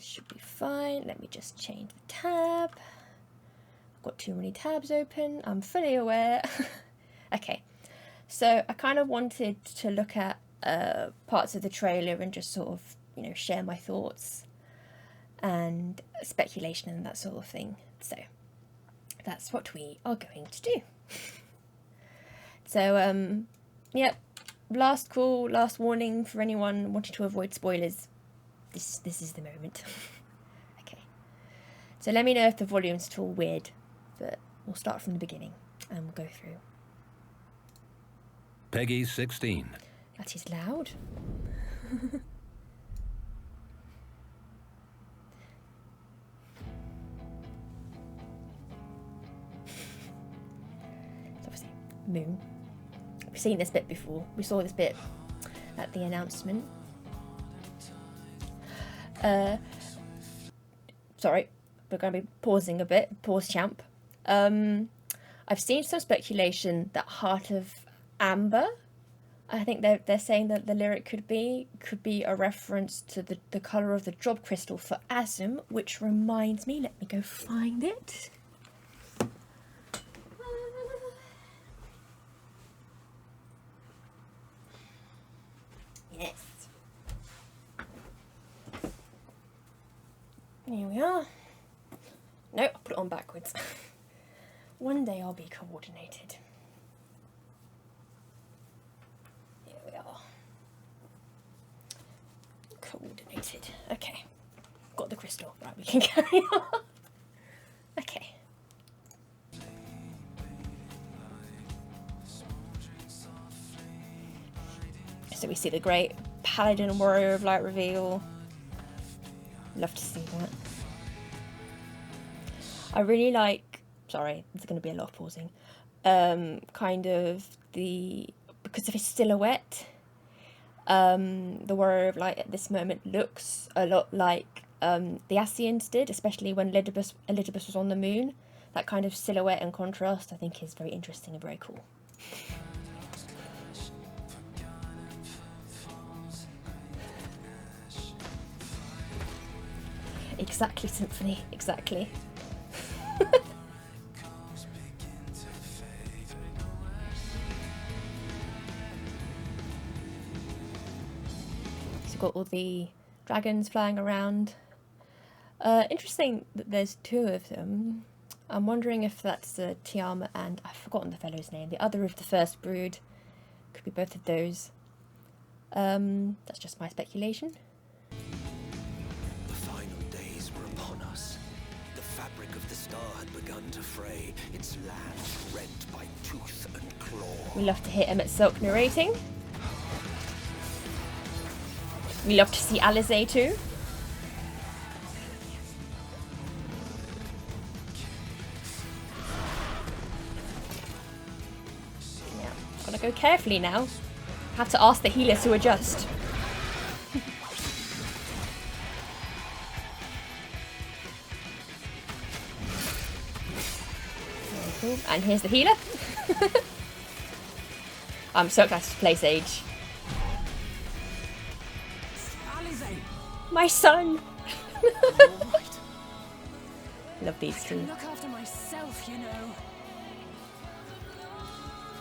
This should be fine. Let me just change the tab. I've got too many tabs open. I'm fully aware. Okay, so I kind of wanted to look at parts of the trailer and just sort of, you know, share my thoughts and speculation and that sort of thing. So that's what we are going to do. So, yep, last call, last warning for anyone wanting to avoid spoilers. This is the moment. Okay, so let me know if the volume's at all weird, but we'll start from the beginning and we'll go through. Peggy 16. That is loud. It's obviously moon. We've seen this bit before. We saw this bit at the announcement. Sorry, we're going to be pausing a bit. Pause, champ. I've seen some speculation that Heart of Amber, I think they're saying that the lyric could be a reference to the colour of the job crystal for Asm, which reminds me, let me go find it. Yes. Here we are. No, I'll put it on backwards. One day I'll be coordinated. Here we are. Coordinated. Okay. Got the crystal. Right, we can carry on. Okay. So we see the great Paladin and Warrior of Light reveal. Love to see that. I really like, sorry, there's going to be a lot of pausing, kind of because of his silhouette, the Warrior of Light at this moment looks a lot like the Ascians did, especially when Elidibus was on the moon. That kind of silhouette and contrast I think is very interesting and very cool. Exactly, Symphony, exactly. So got all the dragons flying around. Interesting that there's two of them. I'm wondering if that's Tiama and I've forgotten the fellow's name. The other of the first brood. Could be both of those. That's just my speculation. Begun to fray, its land rent by tooth and claw. We love to hear Emmett Silk narrating. We love to see Alizé too. Yeah, gotta go carefully now. Have to ask the healer to adjust. And here's the healer. I'm so excited to play Sage. Alizé. My son. Love these two. I can look after myself, you know.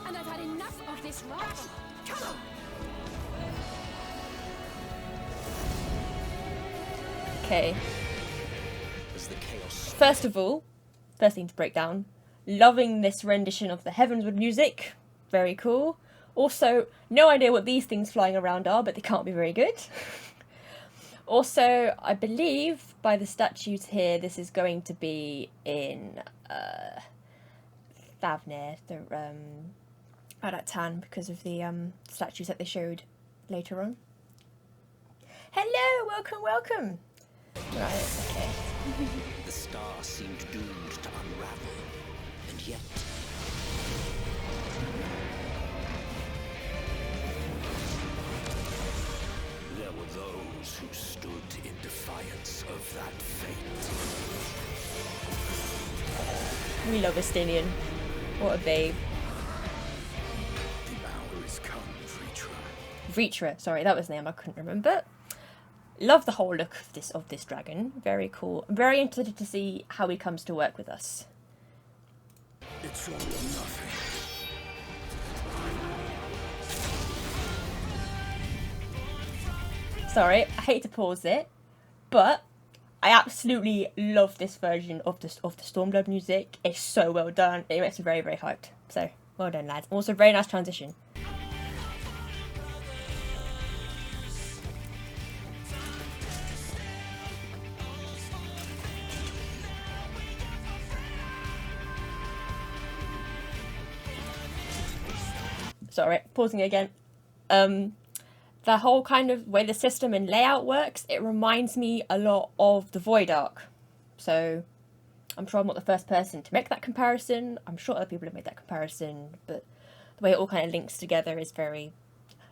And I've had enough of this rot. Come on. Okay. First of all, first thing to break down. Loving this rendition of the Heavensward music. Very cool. Also, no idea what these things flying around are, but they can't be very good. Also, I believe by the statues here, this is going to be in Thavnir, the Adat-Tan, because of the statues that they showed later on. Hello, welcome, welcome. Right, okay. The star seemed doomed to unravel, and yet... there were those who stood in defiance of that fate. We love Estinian. What a babe. The hour is come, Vritra. Vritra, sorry, that was the name I couldn't remember. love the whole look of this dragon. Very cool. I'm very interested to see how he comes to work with us. It's all or nothing. Sorry, I hate to pause it, but I absolutely love this version of the Stormblood music. It's so well done. It makes me very, very hyped. So well done, lads. Also, very nice transition. Sorry, pausing again. The whole kind of way the system and layout works, it reminds me a lot of the Void Arc. So I'm sure I'm not the first person to make that comparison. I'm sure other people have made that comparison, but the way it all kind of links together is very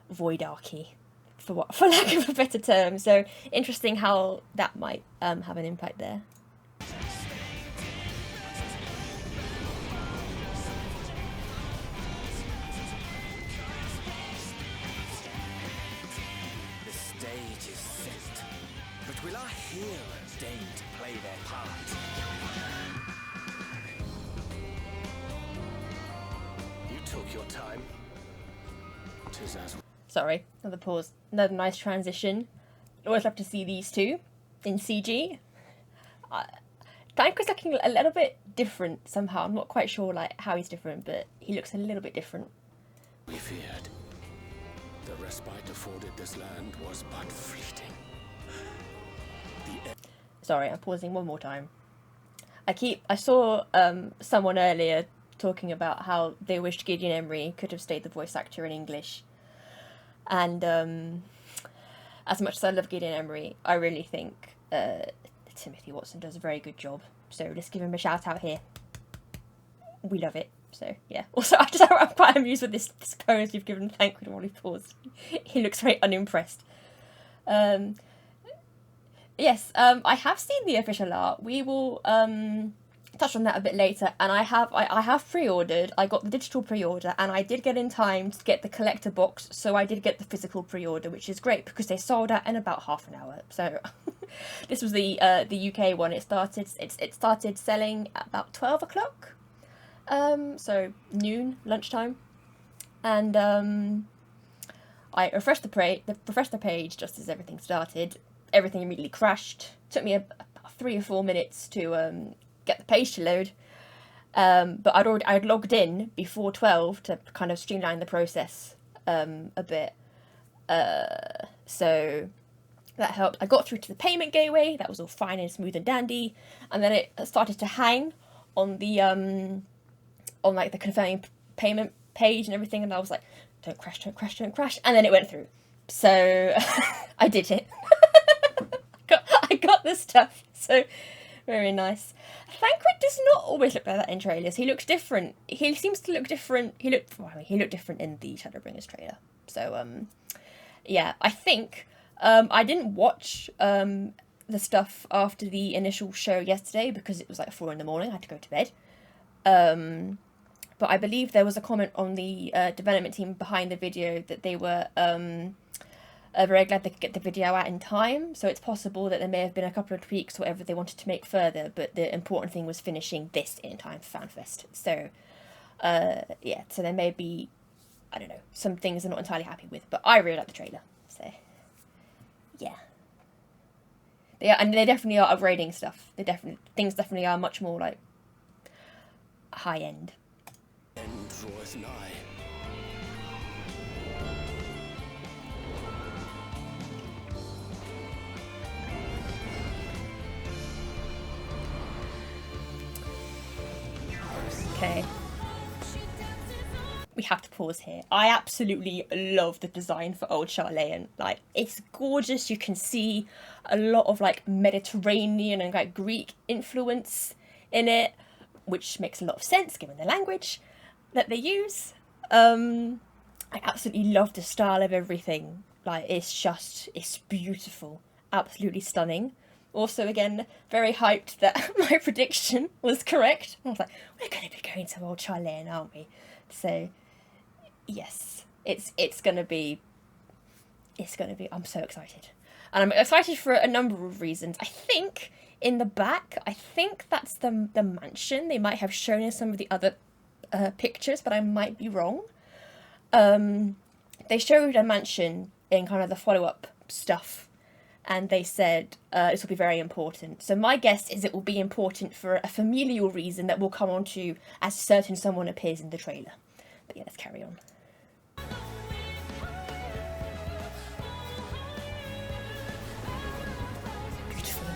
Void Arc-y, for lack of a better term. So interesting how that might have an impact there. Will our heroes deign to play their part? You took your time. 'Tis as... Sorry, another pause. Another nice transition. Always love to see these two in CG. Danko's looking a little bit different somehow. I'm not quite sure like how he's different, but he looks a little bit different. We feared. The respite afforded this land was but fleeting. Sorry, I'm pausing one more time. I saw someone earlier talking about how they wished Gideon Emery could have stayed the voice actor in English. And as much as I love Gideon Emery, I really think Timothy Watson does a very good job. So let's give him a shout out here. We love it. So yeah. Also, I'm quite amused with this pose you've given Thancred while he paused. He looks very unimpressed. Yes, I have seen the official art. We will touch on that a bit later. And I have pre-ordered. I got the digital pre-order, and I did get in time to get the collector box. So I did get the physical pre-order, which is great because they sold out in about half an hour. So this was the UK one. It started selling at about 12 o'clock. So noon, lunchtime, and I refreshed the page just as everything started. Everything immediately crashed. Took me about 3 or 4 minutes to get the page to load. But I'd logged in before 12 to kind of streamline the process a bit. So that helped. I got through to the payment gateway. That was all fine and smooth and dandy. And then it started to hang on the on like the confirming payment page and everything. And I was like, don't crash, don't crash, don't crash. And then it went through. So I did it. I got the stuff, so very nice. Thancred does not always look like that in trailers. He looks different. He seems to look different. He looked different in the Shadowbringers trailer. So yeah, I think I didn't watch the stuff after the initial show yesterday because it was like 4 a.m. I had to go to bed. But I believe there was a comment on the development team behind the video that they were very glad they could get the video out in time, so it's possible that there may have been a couple of tweaks or whatever they wanted to make further, but the important thing was finishing this in time for Fanfest. So yeah, so there may be, I don't know, some things I'm not entirely happy with, but I really like the trailer, so yeah. And they definitely are upgrading stuff. Things definitely are much more like high end. End draweth nigh. Okay. We have to pause here. I absolutely love the design for Old Sharlayan. Like, it's gorgeous. You can see a lot of like Mediterranean and like Greek influence in it, which makes a lot of sense given the language that they use. I absolutely love the style of everything. Like, it's beautiful. Absolutely stunning. Also, again, very hyped that my prediction was correct. I was like, we're going to be going to Old Sharlayan, aren't we? So, yes, it's going to be, I'm so excited. And I'm excited for a number of reasons. I think in the back, I think that's the mansion. They might have shown in some of the other pictures, but I might be wrong. They showed a mansion in kind of the follow-up stuff, and they said this will be very important. So my guess is it will be important for a familial reason that we'll come on to as certain someone appears in the trailer. But yeah, let's carry on. Beautiful.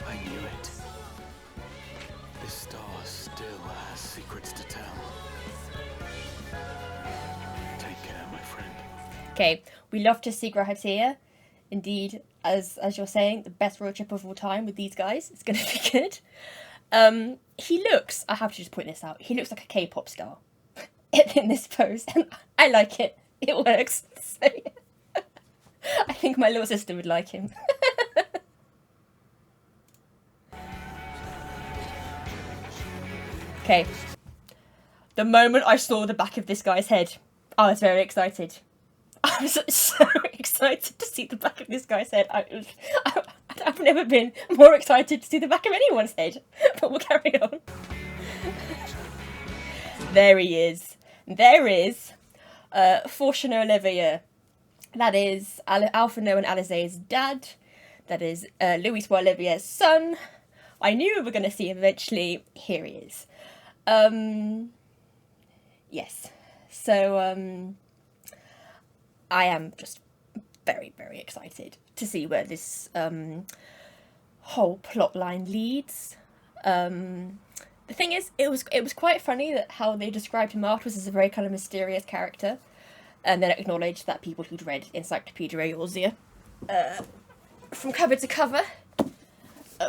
I knew it. This star still has secrets to tell. Take care, my friend. Okay, we love to see Grahatia. Indeed, as you're saying, the best road trip of all time with these guys. It's going to be good. He looks, I have to just point this out, he looks like a K-pop star in this pose. And I like it. It works. So, yeah. I think my little sister would like him. Okay. The moment I saw the back of this guy's head, I was very excited. I was so excited to see the back of this guy's head. I've never been more excited to see the back of anyone's head. But we'll carry on. There he is. There is Fortuna Olivia. That is Alphino and Alizé's dad. That is Luis Olivia's son. I knew we were going to see him eventually. Here he is. Yes. So, I am just very, very excited to see where this whole plot line leads. The thing is, it was quite funny that how they described him afterwards as a very kind of mysterious character, and then acknowledged that people who'd read Encyclopedia Eorzea from cover to cover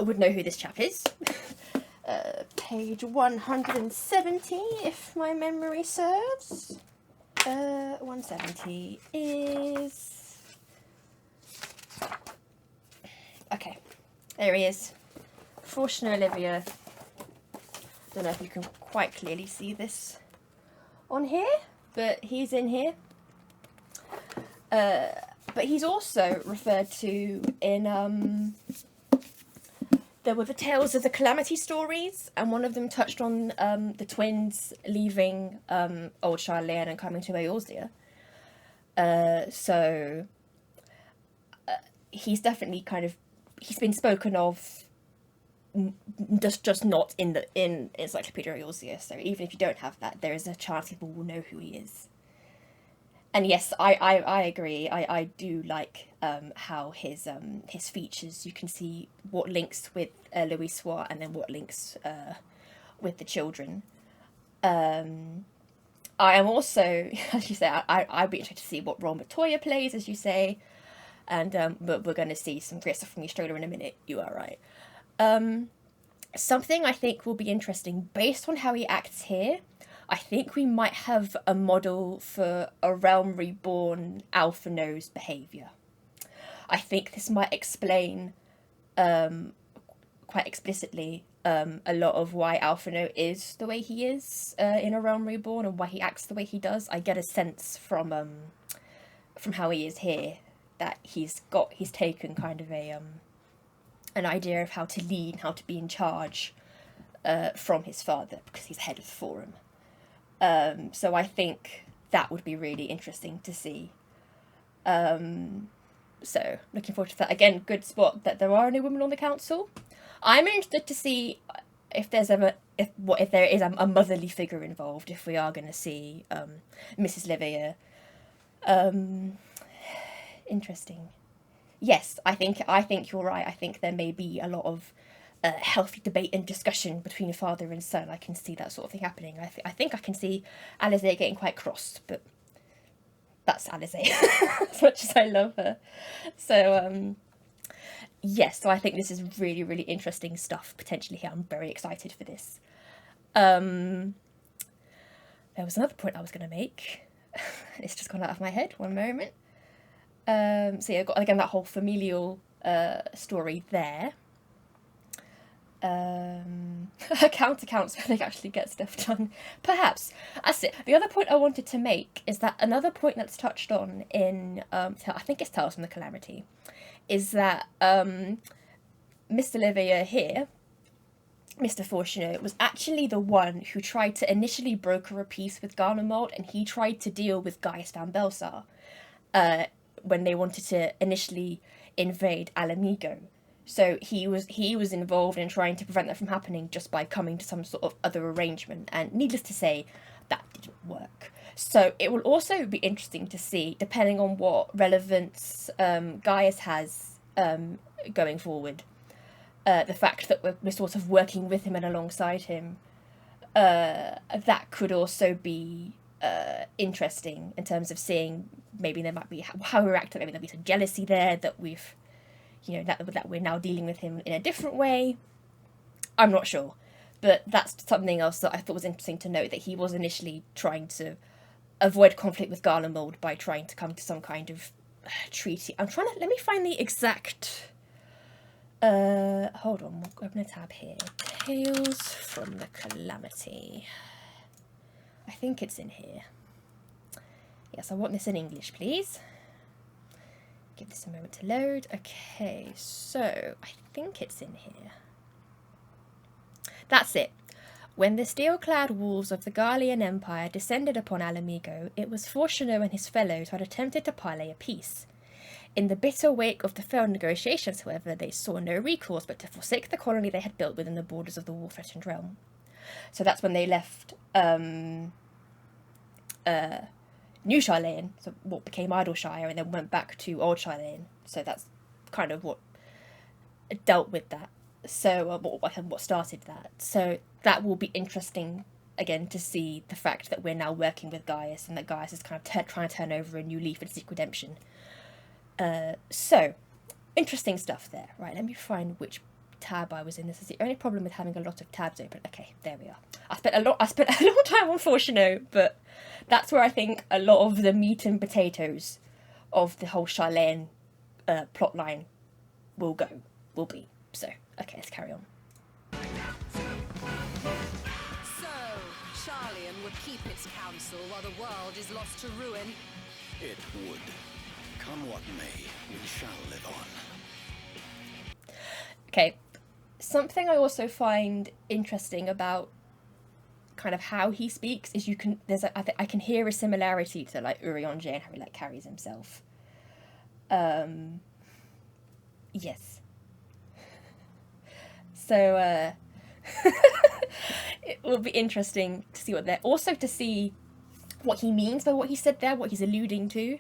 would know who this chap is. Page 170, if my memory serves. 170 is... Okay, there he is. Fortuna Olivia. Don't know if you can quite clearly see this on here, but he's in here. But he's also referred to in... There were the Tales of the Calamity stories, and one of them touched on the twins leaving old Sharlayan and coming to Eorzea. So he's definitely kind of, he's been spoken of, just not in Encyclopedia Eorzea. So even if you don't have that, there is a chance people will know who he is. And yes, I agree. I do like how his features, you can see what links with Luis Suarez and then what links with the children. I am also, as you say, I'd be interested to see what role Matoya plays, as you say. And but we're going to see some great stuff from Estrella in a minute. You are right. Something I think will be interesting, based on how he acts here, I think we might have a model for a Realm Reborn Alphino's behaviour. I think this might explain quite explicitly a lot of why Alphino is the way he is in a Realm Reborn, and why he acts the way he does. I get a sense from how he is here that he's taken kind of an idea of how to lead, how to be in charge from his father, because he's head of the forum. So I think that would be really interesting to see. So looking forward to that. Again, good spot that there are only women on the council. I'm interested to see if there is a motherly figure involved. If we are going to see Mrs. Livia. Interesting. Yes, I think you're right. I think there may be a lot of healthy debate and discussion between father and son. I can see that sort of thing happening. I think I can see Alizé getting quite crossed, but that's Alizé, as much as I love her. So, yes, so I think this is really, really interesting stuff potentially here. I'm very excited for this. There was another point I was going to make. It's just gone out of my head. One moment. So yeah, got again that whole familial story there. Counts when they actually get stuff done. Perhaps. That's it. The other point I wanted to make is that another point that's touched on in, I think it's Tales from the Calamity, is that Mr. Livia here, Mr. Fortunato, was actually the one who tried to initially broker a peace with Garlemald, and he tried to deal with Gaius Van Belsar when they wanted to initially invade Alamigo. So he was involved in trying to prevent that from happening just by coming to some sort of other arrangement, and needless to say, that didn't work. So it will also be interesting to see, depending on what relevance Gaius has going forward, the fact that we're sort of working with him and alongside him, that could also be interesting in terms of seeing maybe there might be how we're acting, maybe there'll be some jealousy there that we've, you know, that we're now dealing with him in a different way. I'm not sure, but that's something else that I thought was interesting to note, that he was initially trying to avoid conflict with Garlemald by trying to come to some kind of treaty. Let me find the exact, hold on, we'll open a tab here. Tales from the Calamity. I think it's in here. Yes, I want this in English, please. Give this a moment to load. Okay, so I think it's in here. That's it. When the steel-clad walls of the Garlean Empire descended upon Alamigo, it was Fortunato and his fellows who had attempted to parley a peace. In the bitter wake of the failed negotiations, however, they saw no recourse but to forsake the colony they had built within the borders of the war-threatened realm. So that's when they left New Sharlayan, so what became Idleshire, and then went back to Old Sharlayan. So that's kind of what dealt with that. So what started that. So that will be interesting again to see the fact that we're now working with Gaius, and that Gaius is kind of trying to turn over a new leaf and seek redemption. So interesting stuff there. Right, let me find which tab I was in. This is the only problem with having a lot of tabs open. Okay, there we are. I spent a long time on Fortunato, but that's where I think a lot of the meat and potatoes of the whole Sharlayan plotline will be. So, okay, let's carry on. So, Sharlayan would keep its counsel while the world is lost to ruin? It would. Come what may, we shall live on. Okay, something I also find interesting about kind of how he speaks is I can hear a similarity to like Urianger and how he like carries himself. Yes. So it will be interesting to see to see what he means by what he said there, what he's alluding to.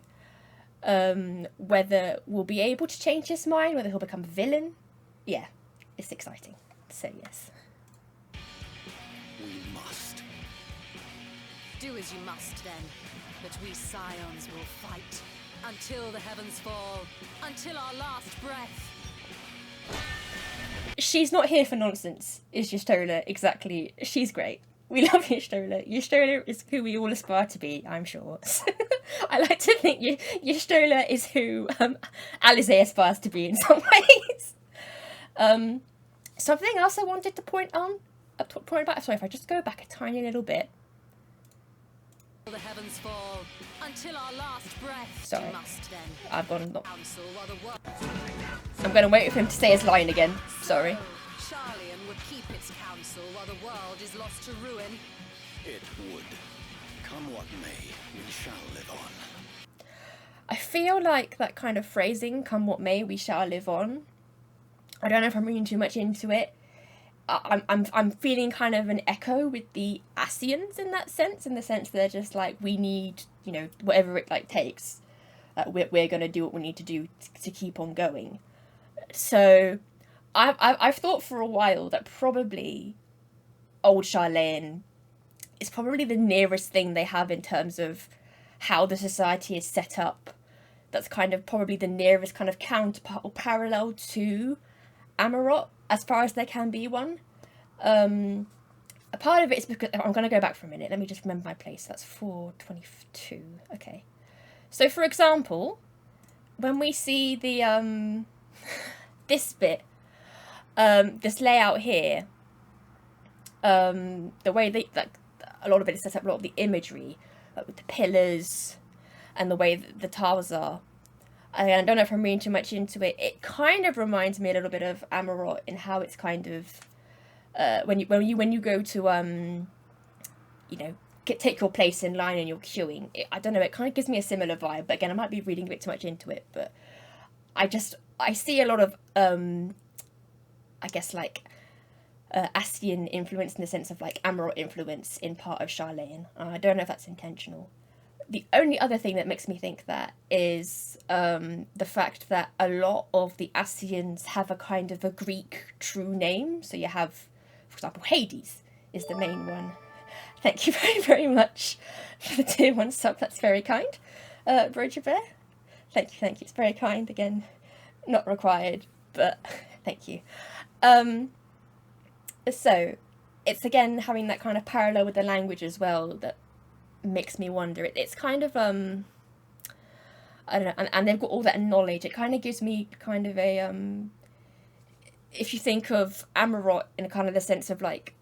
Whether we'll be able to change his mind, whether he'll become a villain. Yeah, it's exciting. So yes. We must. Do as you must then, but we Scions will fight until the heavens fall, until our last breath. She's not here for nonsense, is Y'shtola. Exactly. She's great. We love Y'shtola. Y'shtola is who we all aspire to be, I'm sure. I like to think Y'shtola is who Alisaie aspires to be in some ways. Something else I wanted to point out. Sorry, if I just go back a tiny little bit. The heavens fall until our last breath. Sorry, we must then. I've gone. Counsel while the world. I'm going to wait for him to say his line again. Sorry. So, Sharlayan would keep its counsel while the world is lost to ruin. It would. Come what may, we shall live on. I feel like that kind of phrasing, "come what may, we shall live on." I don't know if I'm reading too much into it. I'm feeling kind of an echo with the Ascians in that sense, in the sense that they're just like, we need, you know, whatever it like takes. We're going to do what we need to do to keep on going. So I've thought for a while that probably Old Sharlayan is probably the nearest thing they have in terms of how the society is set up. That's kind of probably the nearest kind of counterpart or parallel to Amarot, as far as there can be one. A part of it is because I'm going to go back for a minute. Let me just remember my place. That's 422. Okay. So, for example, when we see the this bit, this layout here, the way they, like, a lot of it is set up, a lot of the imagery, like with the pillars and the way that the tiles are. I don't know if I'm reading too much into it. It kind of reminds me a little bit of Amarot in how it's kind of when you go to you know, take your place in line and you're queuing. I don't know. It kind of gives me a similar vibe. But again, I might be reading a bit too much into it. But I see a lot of I guess like Ascian influence in the sense of like Amarot influence in part of Sharlayan. I don't know if that's intentional. The only other thing that makes me think that is the fact that a lot of the Ascians have a kind of a Greek true name. So you have, for example, Hades is the main one. Thank you very, very much for the tier 1 sub. That's very kind. Broja Bear. Thank you. It's very kind. Again, not required, but thank you. So it's again having that kind of parallel with the language as well that makes me wonder. It's kind of I don't know, and they've got all that knowledge. It kind of gives me kind of a if you think of Amarot in kind of the sense of like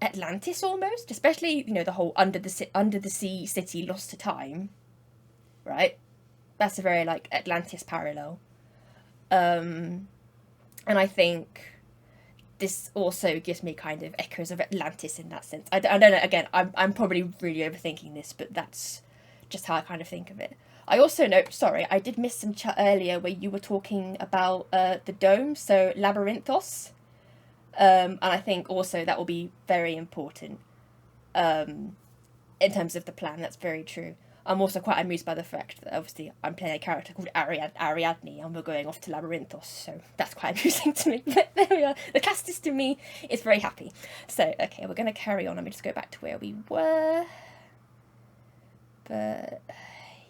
Atlantis almost, especially, you know, the whole under the sea city lost to time, right? That's a very like Atlantis parallel. And I think this also gives me kind of echoes of Atlantis in that sense. I don't know, again, I'm probably really overthinking this, but that's just how I kind of think of it. I also know, sorry, I did miss some chat earlier where you were talking about the dome, so Labyrinthos. And I think also that will be very important in terms of the plan. That's very true. I'm also quite amused by the fact that obviously I'm playing a character called Ariadne and we're going off to Labyrinthos, so that's quite amusing to me. But there we are. The castist to me is very happy. So, okay, we're going to carry on. Let me just go back to where we were. But,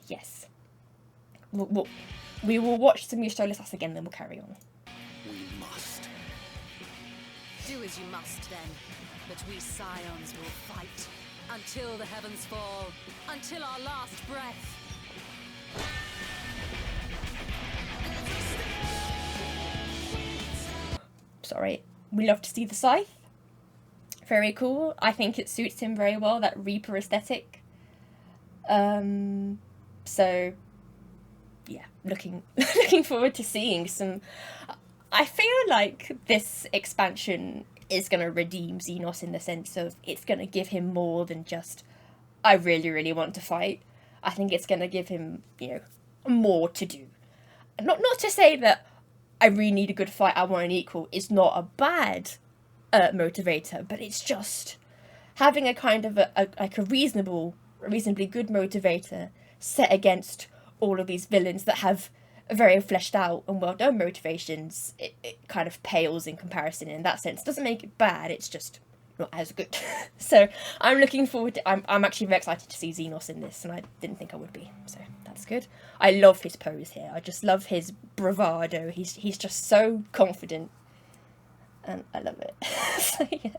yes. We will watch some Mystolisas again, then we'll carry on. We must. Do as you must then, but we Scions will fight until the heavens fall, until our last breath. Sorry, we love to see the scythe. Very cool. I think it suits him very well, that Reaper aesthetic. So yeah, looking forward to seeing some. I feel like this expansion is going to redeem Xenos in the sense of it's going to give him more than just, I really, really want to fight. I think it's going to give him, you know, more to do. Not to say that I really need a good fight, I want an equal is not a bad motivator, but it's just having a kind of a reasonably good motivator set against all of these villains that have very fleshed out and well done motivations. It kind of pales in comparison in that sense. It doesn't make it bad, it's just not as good. So I'm looking forward to, I'm actually very excited to see Xenos in this, and I didn't think I would be, so that's good. I love his pose here. I just love his bravado. He's just so confident and I love it. So yeah.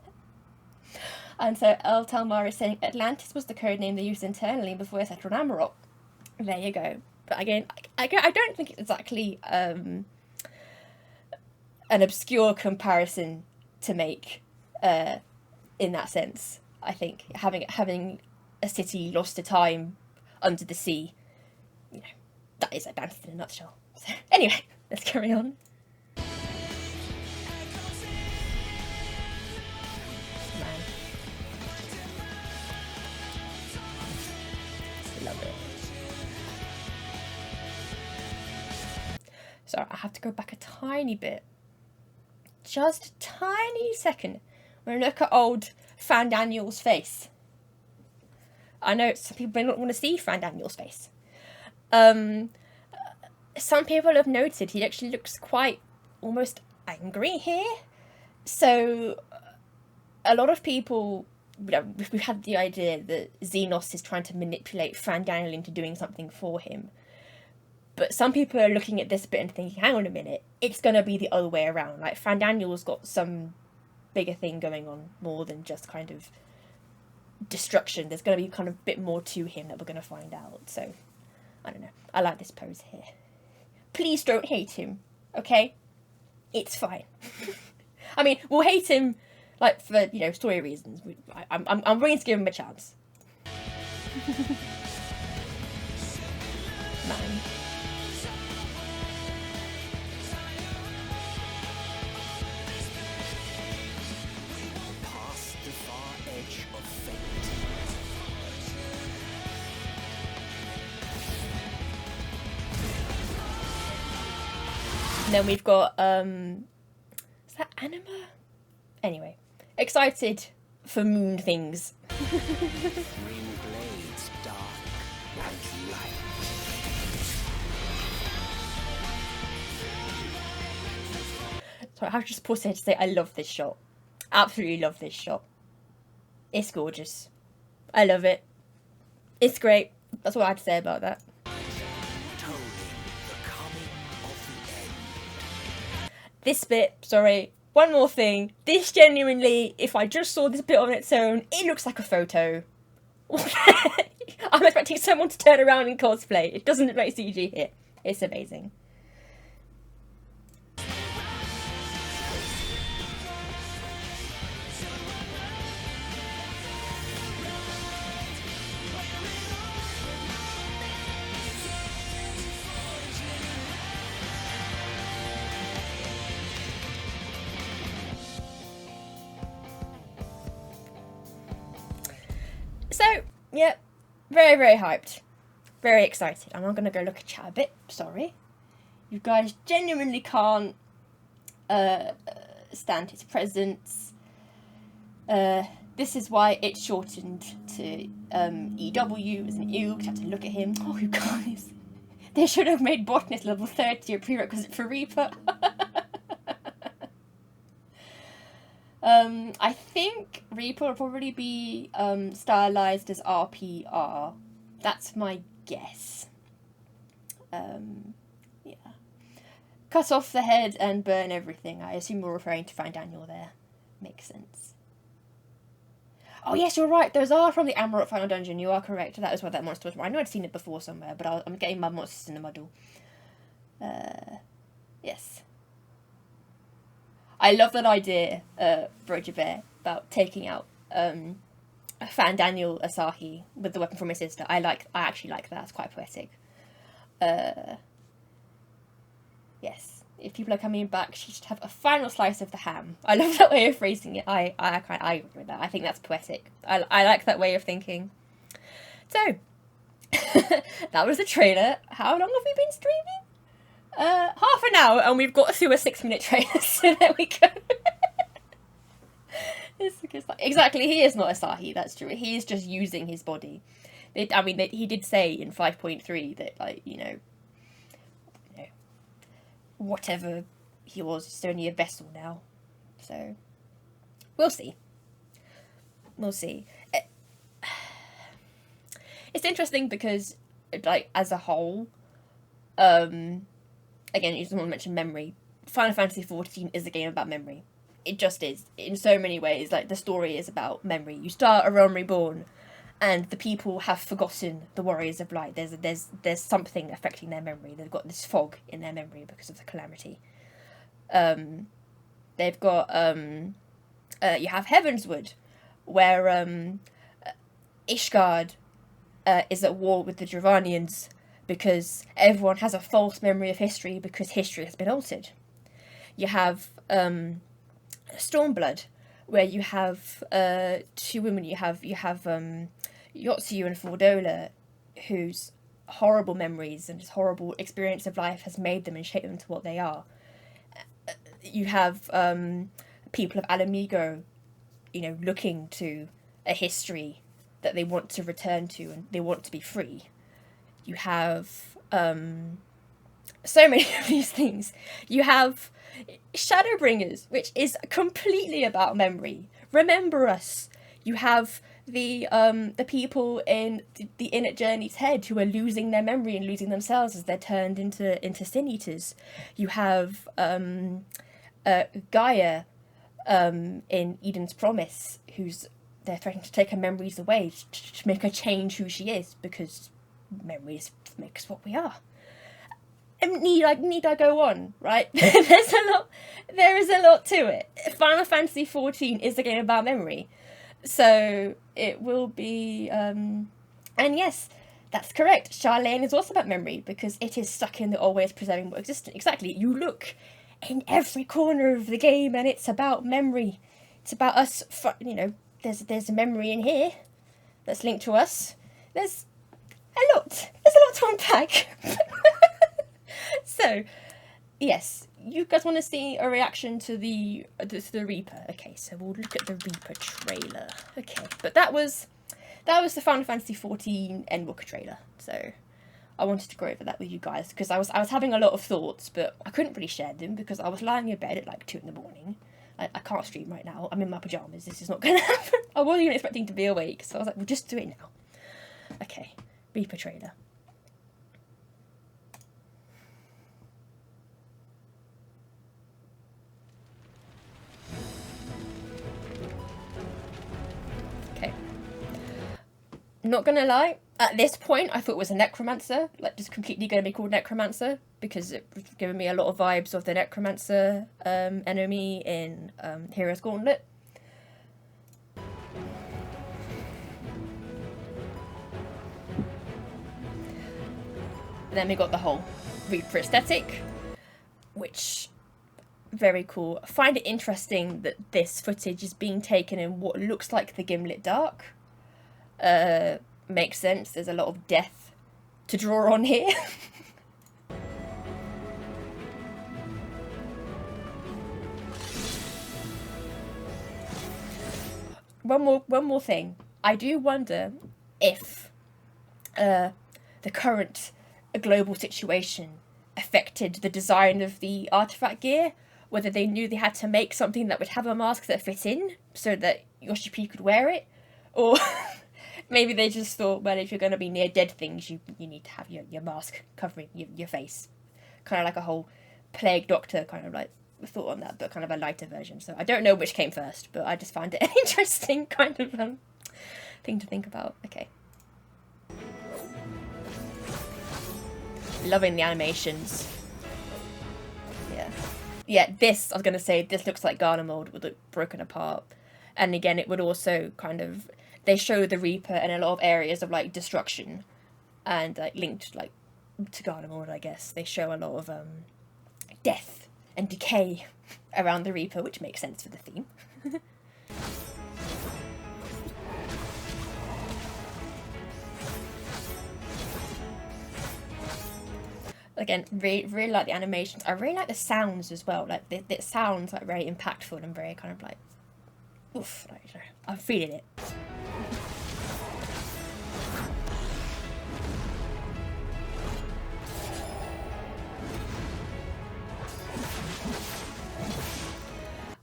And so El Talmar is saying Atlantis was the code name they used internally before they settled on Amarok. There you go. But again, I don't think it's exactly an obscure comparison to make in that sense. I think having a city lost to time under the sea, you know, that is Atlantis in a nutshell. So anyway, let's carry on. Man. Love it. So I have to go back a tiny bit. Just a tiny second. We're going to look at old Fan Daniel's face. I know some people may not want to see Fan Daniel's face. Some people have noted he actually looks quite almost angry here. So a lot of people, we've had the idea that Xenos is trying to manipulate Fan Daniel into doing something for him. But some people are looking at this bit and thinking, hang on a minute, it's going to be the other way around. Like, Fan Daniel's got some bigger thing going on more than just kind of destruction. There's going to be kind of a bit more to him that we're going to find out. So, I don't know. I like this pose here. please don't hate him, okay? It's fine. I mean, we'll hate him, like, for, you know, story reasons. I'm willing to give him a chance. Man. Past the far edge of fate. And then we've got, is that anima? Anyway, excited for moon things. Green blades dark and light. Sorry, I have to just pause here to say I love this shot. Absolutely love this shot. It's gorgeous. I love it. It's great. That's what I have to say about that. Tolling the coming of the end. This bit, sorry, one more thing. This genuinely, if I just saw this bit on its own, it looks like a photo. I'm expecting someone to turn around and cosplay. It doesn't look like CG here. It's amazing. So, yeah, very, very hyped. Very excited. I'm not going to go look at chat a bit. Sorry. You guys genuinely can't stand his presence. This is why it's shortened to EW as an EW. I have to look at him. Oh, you guys. They should have made botanist level 30 a prerequisite for Reaper. I think Reaper will probably be stylized as RPR. That's my guess. Yeah. Cut off the head and burn everything. I assume we're referring to Find Daniel there. Makes sense. Oh yes, you're right. Those are from the Amarok Final Dungeon. You are correct. That is what that monster was. I know I'd seen it before somewhere, but I'm getting my monsters in the muddle. Yes. I love that idea, Roger Bear, about taking out Fan Daniel Asahi with the weapon from his sister. I actually like that. It's quite poetic. Yes. If people are coming back, she should have a final slice of the ham. I love that way of phrasing it. I agree with that. I think that's poetic. I like that way of thinking. So, that was the trailer. How long have we been streaming? Half an hour, and we've got through a 6-minute trailer, so there we go. Exactly, he is not Asahi, that's true. He is just using his body. He did say in 5.3 that, like, you know, whatever he was, it's only a vessel now. So, we'll see. We'll see. It's interesting because, like, as a whole, again, you just want to mention memory. Final Fantasy XIV is a game about memory. It just is. In so many ways, like, the story is about memory. You start A Realm Reborn, and the people have forgotten the Warriors of Light. There's something affecting their memory. They've got this fog in their memory because of the calamity. They've got, you have Heavensward, where Ishgard is at war with the Dravanians, because everyone has a false memory of history because history has been altered. You have Stormblood, where you have two women. You have Yotsu and Fordola, whose horrible memories and his horrible experience of life has made them and shaped them to what they are. You have people of Alamigo, you know, looking to a history that they want to return to and they want to be free. You have so many of these things. You have Shadowbringers, which is completely about memory. Remember us. You have the people in the Inner Journey's head who are losing their memory and losing themselves as they're turned into Sin Eaters. You have Gaia in Eden's Promise, they're threatening to take her memories away to make her change who she is, because memories make us what we are. Need I go on, right? There is a lot to it. Final Fantasy XIV is a game about memory. So it will be, and yes, that's correct. Sharlayan is also about memory because it is stuck in the always preserving what existent. Exactly. You look in every corner of the game and it's about memory. It's about us, there's a memory in here that's linked to us. There's a lot to unpack. So, yes, you guys want to see a reaction to the Reaper. Okay, so we'll look at the Reaper trailer. Okay, but that was the Final Fantasy XIV Endwalker trailer. So I wanted to go over that with you guys because I was having a lot of thoughts, but I couldn't really share them because I was lying in bed at like 2 in the morning. I can't stream right now. I'm in my pajamas. This is not going to happen. I wasn't even expecting to be awake, so I was like, we'll just do it now. Okay, Reaper trailer. Okay. Not gonna lie, at this point I thought it was a necromancer, like just completely gonna be called necromancer, because it was giving me a lot of vibes of the necromancer enemy in Hero's Gauntlet. And then we got the whole Reaper aesthetic, which very cool. I find it interesting that this footage is being taken in what looks like the Gimlet Dark. Makes sense. There's a lot of death to draw on here. One more thing. I do wonder if the current global situation affected the design of the artifact gear, whether they knew they had to make something that would have a mask that fit in so that Yoshi P could wear it, or maybe they just thought, well, if you're going to be near dead things, you need to have your mask covering your face. Kind of like a whole Plague Doctor kind of like thought on that, but kind of a lighter version. So I don't know which came first, but I just found it an interesting kind of thing to think about. Okay. Loving the animations. Yeah, this, I was going to say, this looks like Garlemald would look broken apart. And again, it would also kind of, they show the Reaper in a lot of areas of, like, destruction. And, like, linked, like, to Garlemald, I guess. They show a lot of, death and decay around the Reaper, which makes sense for the theme. Again, really like the animations. I really like the sounds as well. Like, it sounds like very impactful and very kind of like, oof, like, I'm feeling it.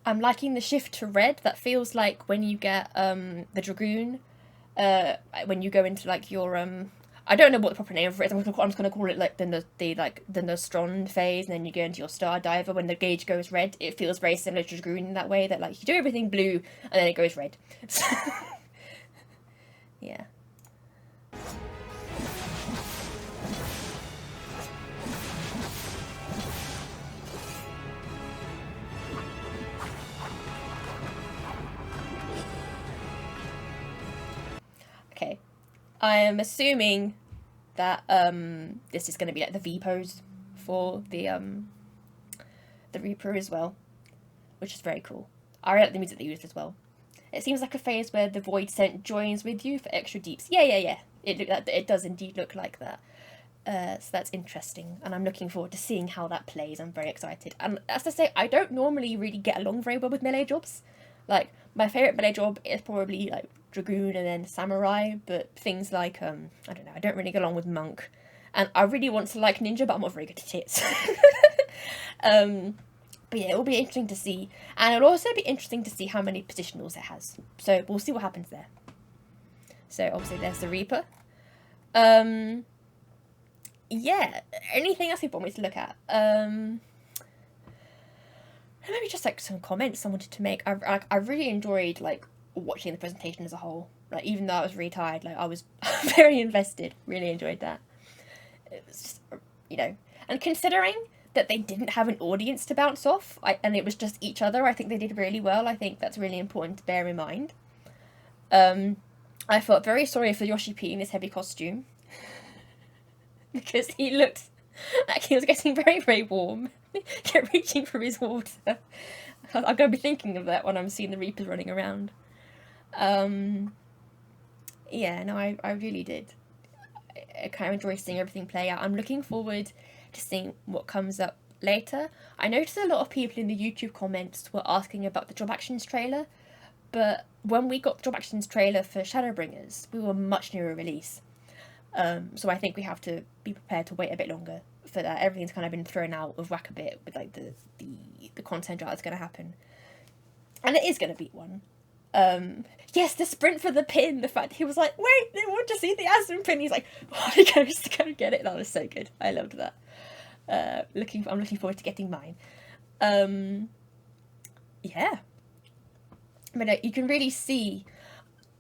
I'm liking the shift to red. That feels like when you get the Dragoon, when you go into like your I don't know what the proper name for it is. I'm just gonna call it like the Nostrand phase, and then you go into your Star Diver. When the gauge goes red, it feels very similar to Dragoon in that way. That like you do everything blue and then it goes red. So, yeah. Okay, I am assuming that this is going to be like the V pose for the Reaper as well, which is very cool. I really like the music they used as well. It seems like a phase where the Void Scent joins with you for extra deeps. Yeah. It does indeed look like that. So that's interesting, and I'm looking forward to seeing how that plays. I'm very excited. And as I say, I don't normally really get along very well with melee jobs. Like, my favourite melee job is probably like Dragoon and then Samurai, but things like, I don't know, I don't really get along with Monk. And I really want to like Ninja, but I'm not very good at it. But yeah, it'll be interesting to see. And it'll also be interesting to see how many positionals it has. So we'll see what happens there. So obviously there's the Reaper. Yeah, anything else you want me to look at? Maybe just like some comments I wanted to make. I really enjoyed like watching the presentation as a whole. Like, even though I was really tired, like I was very invested. Really enjoyed that. It was just, you know, And considering that they didn't have an audience to bounce off, and it was just each other, I think they did really well. I think that's really important to bear in mind. I felt very sorry for Yoshi P in his heavy costume. Because he looked like he was getting very, very warm. Kept reaching for his water. I'm going to be thinking of that when I'm seeing the Reapers running around. Yeah, no, I really did. I kind of enjoy seeing everything play out. I'm looking forward to seeing what comes up later. I noticed a lot of people in the YouTube comments were asking about the Job Actions trailer, but when we got the Job Actions trailer for Shadowbringers, we were much nearer release. So I think we have to be prepared to wait a bit longer for that. Everything's kind of been thrown out of whack a bit with like the content that's going to happen, and it is going to be one. Yes, the sprint for the pin. The fact he was like, "Wait, they want to see the Aspen pin." He's like, "Oh, he goes to go get it." That was so good. I loved that. I'm looking forward to getting mine. Yeah, but you can really see.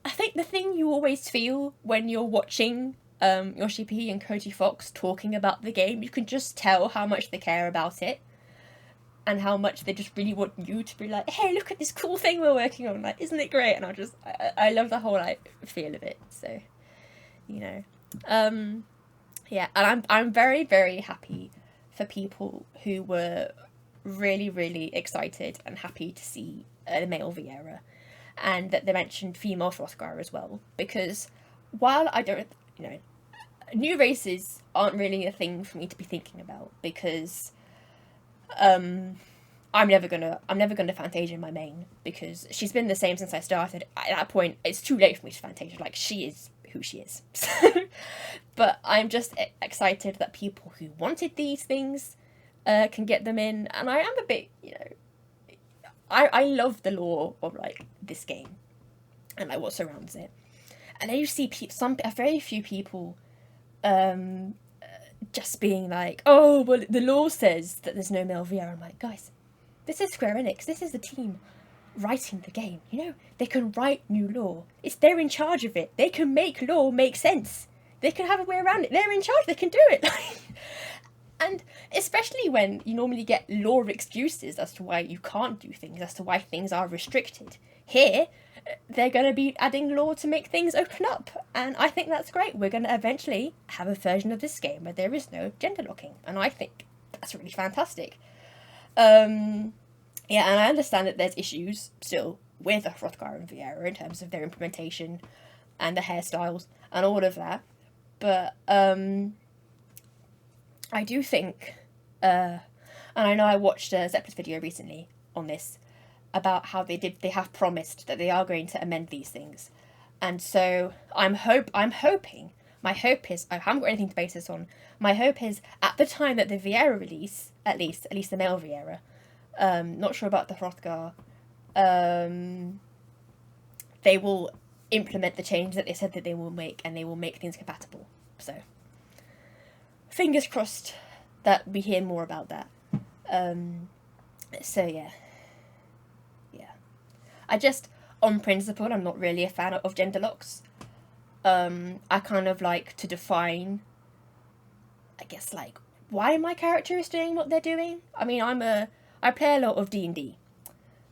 I think the thing you always feel when you're watching Yoshi P and Koji Fox talking about the game, you can just tell how much they care about it. And how much they just really want you to be like, hey, look at this cool thing we're working on. Like, isn't it great? And I love the whole like feel of it. So, you know, yeah. And I'm very, very happy for people who were really, really excited and happy to see a male Vieira, and that they mentioned female Hrothgar as well. Because while I don't, you know, new races aren't really a thing for me to be thinking about, because I'm never gonna Fantasia my main, because she's been the same since I started. At that point, it's too late for me to Fantasia. Like, she is who she is. But I'm just excited that people who wanted these things can get them in, and I am a bit, you know, I love the lore of like this game and like what surrounds it, and then you see a very few people just being like, oh, well, the law says that there's no male VR. I'm like, guys, this is Square Enix. This is the team writing the game. You know, they can write new lore. They're in charge of it. They can make lore make sense. They can have a way around it. They're in charge. They can do it. And especially when you normally get lore excuses as to why you can't do things, as to why things are restricted. Here, they're going to be adding lore to make things open up, and I think that's great. We're going to eventually have a version of this game where there is no gender locking, and I think that's really fantastic. Yeah, and I understand that there's issues still with Hrothgar and Vieira in terms of their implementation and the hairstyles and all of that, but I do think, and I know I watched a Zeppelin video recently on this, about how they have promised that they are going to amend these things. And so I'm hoping, my hope is, I haven't got anything to base this on, my hope is at the time that the Vieira release, at least the male Vieira, not sure about the Hrothgar, they will implement the change that they said that they will make, and they will make things compatible. So, fingers crossed that we hear more about that. So yeah. I just, on principle, I'm not really a fan of gender locks. I kind of like to define, I guess, like, why my character is doing what they're doing. I mean, I play a lot of D&D,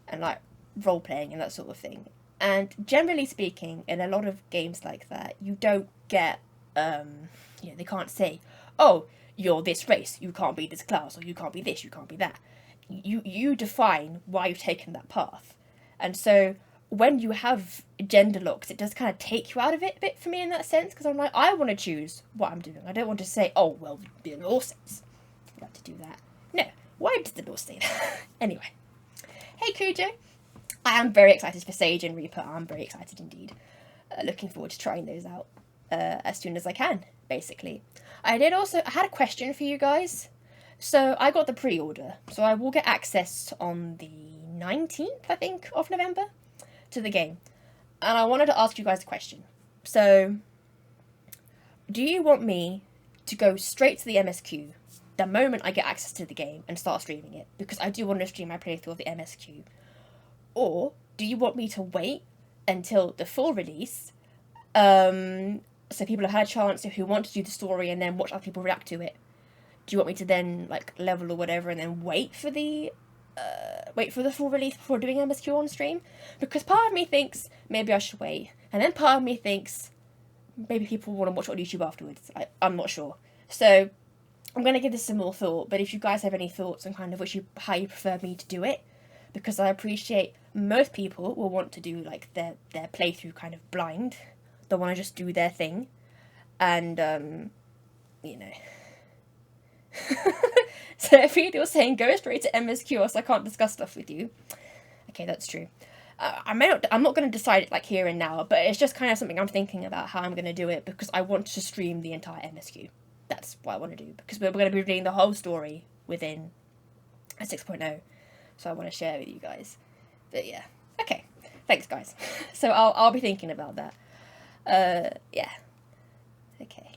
and like, role-playing and that sort of thing. And generally speaking, in a lot of games like that, you don't get, you know, they can't say, oh, you're this race, you can't be this class, or you can't be this, you can't be that. You define why you've taken that path. And so when you have gender locks, it does kind of take you out of it a bit for me in that sense, because I'm like, I want to choose what I'm doing. I don't want to say, oh, well, the law says you have to do that. No, why does the law say that? Anyway. Hey, Cujo. I am very excited for Sage and Reaper. I'm very excited indeed. Looking forward to trying those out as soon as I can, basically. I had a question for you guys. So I got the pre-order, so I will get access on the 19th, I think, of November to the game. And I wanted to ask you guys a question. So, do you want me to go straight to the MSQ the moment I get access to the game and start streaming it? Because I do want to stream my playthrough of the MSQ. Or do you want me to wait until the full release, so people have had a chance who want to do the story and then watch other people react to it? do you want me to then like level or whatever and then wait for the full release before doing MSQ on stream? Because part of me thinks maybe I should wait, and then part of me thinks maybe people want to watch it on YouTube afterwards. I'm not sure. So I'm going to give this some more thought, but if you guys have any thoughts on kind of how you prefer me to do it, because I appreciate most people will want to do like their playthrough kind of blind. They want to just do their thing, and you know. So if you're saying go straight to MSQ, so I can't discuss stuff with you. Okay, that's true. I'm not going to decide it like here and now, but it's just kind of something I'm thinking about how I'm going to do it, because I want to stream the entire MSQ. That's what I want to do, because we're going to be reading the whole story within a 6.0, so I want to share it with you guys. But yeah, okay, thanks guys. So I'll be thinking about that. Yeah, okay.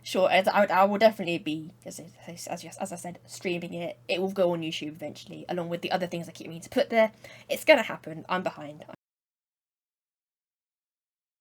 Sure, as I will definitely be, as I said, streaming it. It will go on YouTube eventually, along with the other things I keep meaning to put there. It's going to happen. I'm behind.